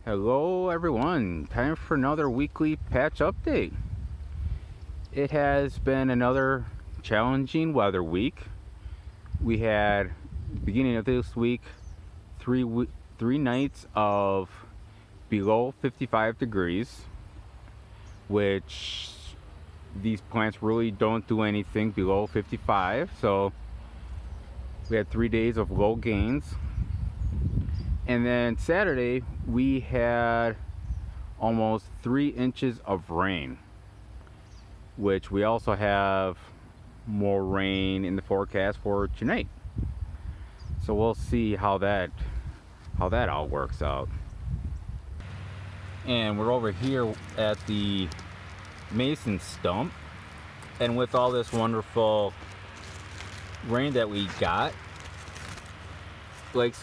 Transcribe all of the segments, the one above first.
Hello everyone, time for another weekly patch update. It has been another challenging weather week. We had, beginning of this week, three nights of below 55 degrees, which these plants really don't do anything below 55, so we had 3 days of low gains. And then Saturday we had almost 3 inches of rain, which we also have more rain in the forecast for tonight. So we'll see how that all works out. And we're over here at the mason stump, and with all this wonderful rain that we got, like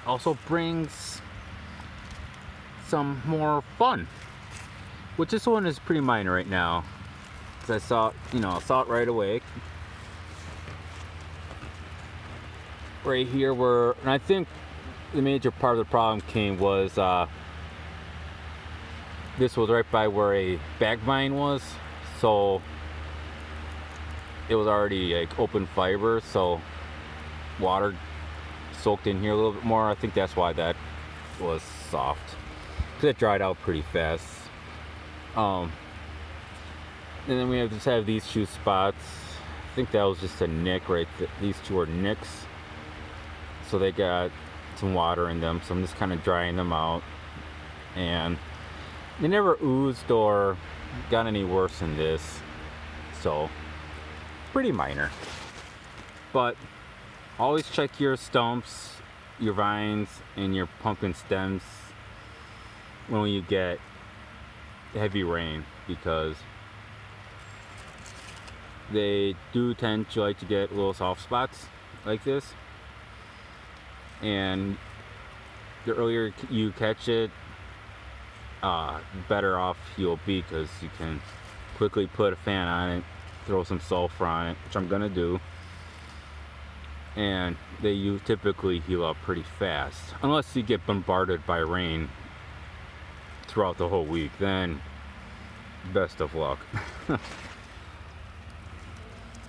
also brings some more fun, which this one is pretty minor right now because I saw it right away. Right here and I think the major part of the problem was this was right by where a back vine was, so it was already like open fiber, so water soaked in here a little bit more. I think that's why that was soft, because it dried out pretty fast. And then we just have these 2 spots. I think that was just a nick right there. These 2 are nicks, so they got some water in them, so I'm just kind of drying them out, and they never oozed or got any worse than this, so pretty minor. But always check your stumps, your vines, and your pumpkin stems when you get heavy rain, because they do tend to like to get little soft spots like this, and the earlier you catch it, better off you'll be, because you can quickly put a fan on it, throw some sulfur on it, which I'm gonna do, and they typically heal up pretty fast, unless you get bombarded by rain throughout the whole week. Then best of luck.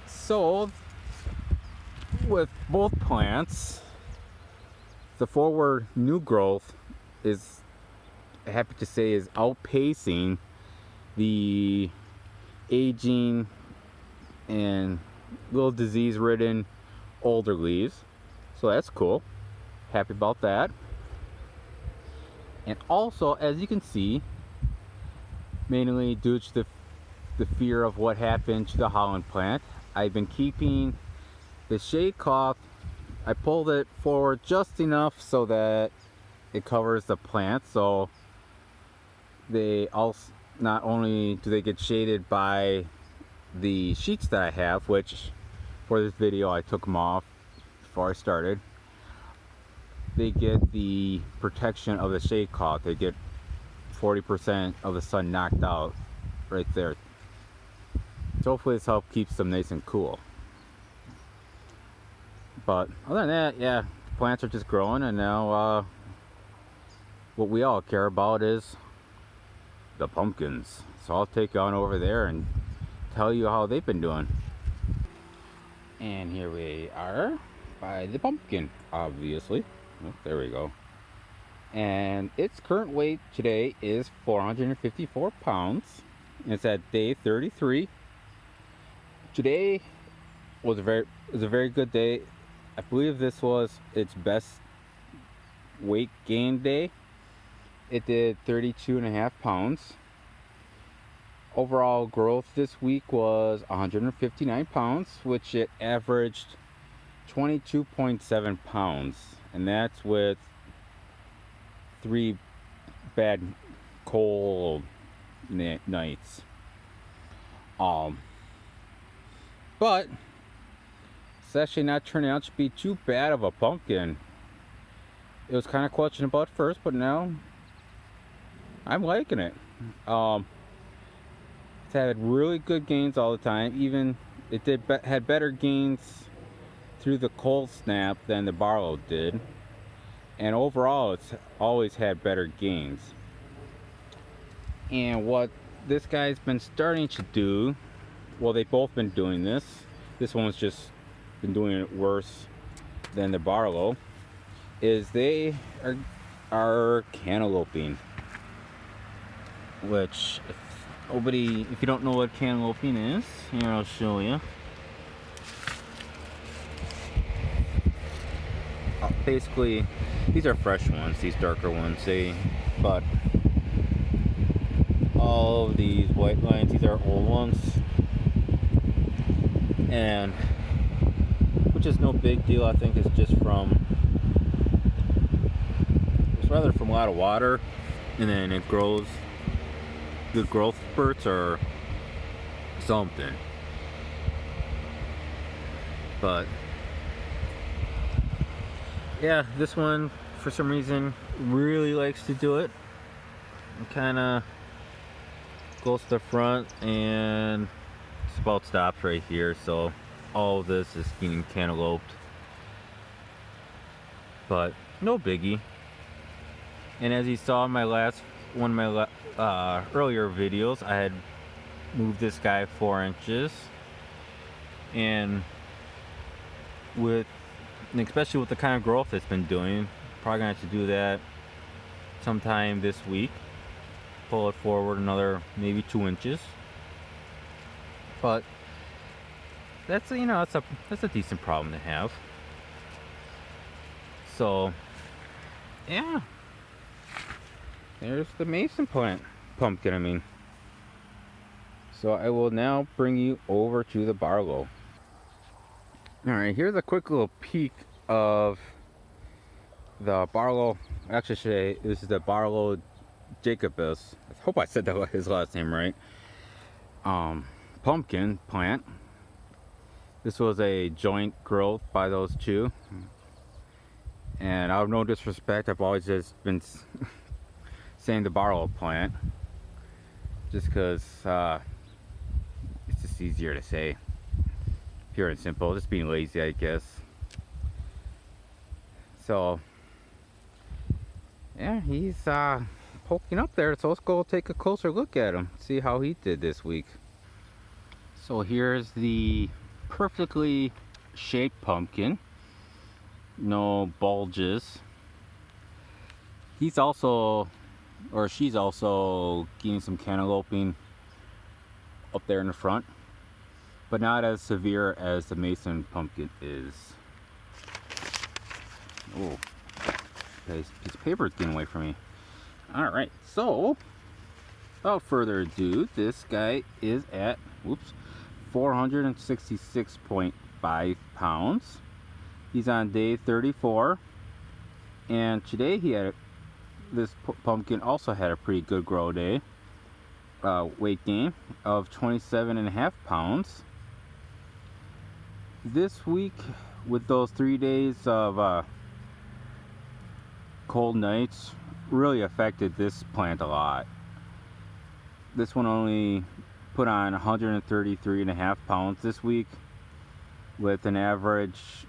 So with both plants, the forward new growth is, happy to say, is outpacing the aging and little disease ridden older leaves, so that's cool. Happy about that. And also, as you can see, mainly due to the fear of what happened to the Holland plant, I've been keeping the shade cloth. I pulled it forward just enough so that it covers the plant, so they also, not only do they get shaded by the sheets that I have, which for this video I took them off before I started, they get the protection of the shade cloth. They get 40% of the sun knocked out right there. So hopefully this helps keeps them nice and cool. But other than that, yeah, plants are just growing, and now what we all care about is the pumpkins. So I'll take you on over there and tell you how they've been doing. And here we are by the pumpkin, obviously. Oh, there we go. And its current weight today is 454 pounds. It's at day 33. Today was a very good day. I believe this was its best weight gain day. It did 32.5 pounds. Overall growth this week was 159 pounds, which it averaged 22.7 pounds, and that's with 3 bad cold nights. But it's actually not turning out to be too bad of a pumpkin. It was kind of questionable at first, but now I'm liking it. It's had really good gains all the time. Even it had better gains through the cold snap than the Barlow did. and overall it's always had better gains. And what this guy's been starting to do, well, they've both been doing this. This one's just been doing it worse than the Barlow, is they are cantalouping. Which, if you don't know what cantalouping is, here I'll show you. Basically, these are fresh ones, these darker ones. But all of these white lines, these are old ones, and which is no big deal. I think it's just rather from a lot of water, and then it grows. The growth spurts or something. But yeah, this one for some reason really likes to do it. It kind of goes to the front and spout stops right here, so all of this is getting cantalouped, but no biggie. And as you saw in my one of my earlier videos, I had moved this guy 4 inches, and especially with the kind of growth it's been doing, probably gonna have to do that sometime this week. Pull it forward another maybe 2 inches, but that's that's a decent problem to have. So yeah, there's the Mason pumpkin, I mean. So I will now bring you over to the Barlow. Alright, here's a quick little peek of the Barlow. Actually, this is the Barlow Jacobus. I hope I said his last name right. Pumpkin plant. This was a joint growth by those two. And out of no disrespect, I've always just been saying the Barlow plant, just because it's just easier to say, pure and simple, just being lazy, I guess. So yeah, he's poking up there, so let's go take a closer look at him, see how he did this week. So here's the perfectly shaped pumpkin, no bulges. He's also, or she's also, getting some cantalouping up there in the front, but not as severe as the Mason pumpkin is. Oh, this piece of paper is getting away from me. Alright, so without further ado, this guy is at 466.5 pounds. He's on day 34, and today this pumpkin also had a pretty good grow day. Weight gain of 27.5 pounds. This week, with those 3 days of cold nights, really affected this plant a lot. This one only put on 133.5 pounds this week, with an average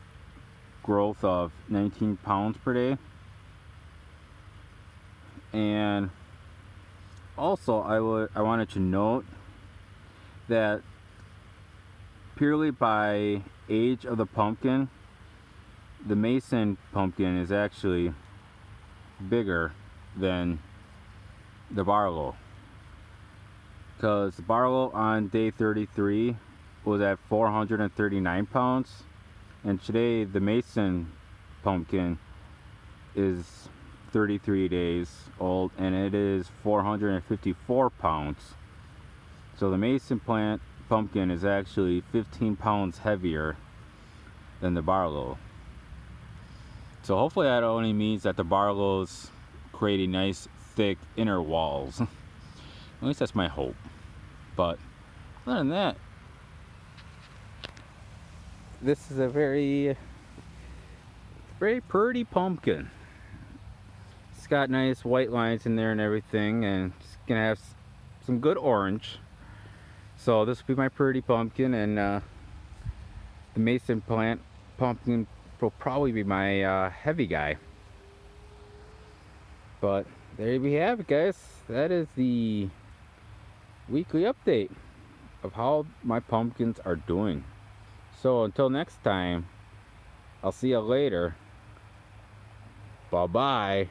growth of 19 pounds per day. And also I wanted to note that purely by age of the pumpkin, the Mason pumpkin is actually bigger than the Barlow, because the Barlow on day 33 was at 439 pounds, and today the Mason pumpkin is 33 days old and it is 454 pounds. So the Mason pumpkin is actually 15 pounds heavier than the Barlow. So hopefully that only means that the Barlow's creating nice thick inner walls. At least that's my hope. But other than that, this is a very pretty pumpkin. It's got nice white lines in there and everything, and it's gonna have some good orange. So this will be my pretty pumpkin, and the Mason pumpkin will probably be my heavy guy. But there we have it, guys. That is the weekly update of how my pumpkins are doing. So until next time, I'll see you later. Bye bye.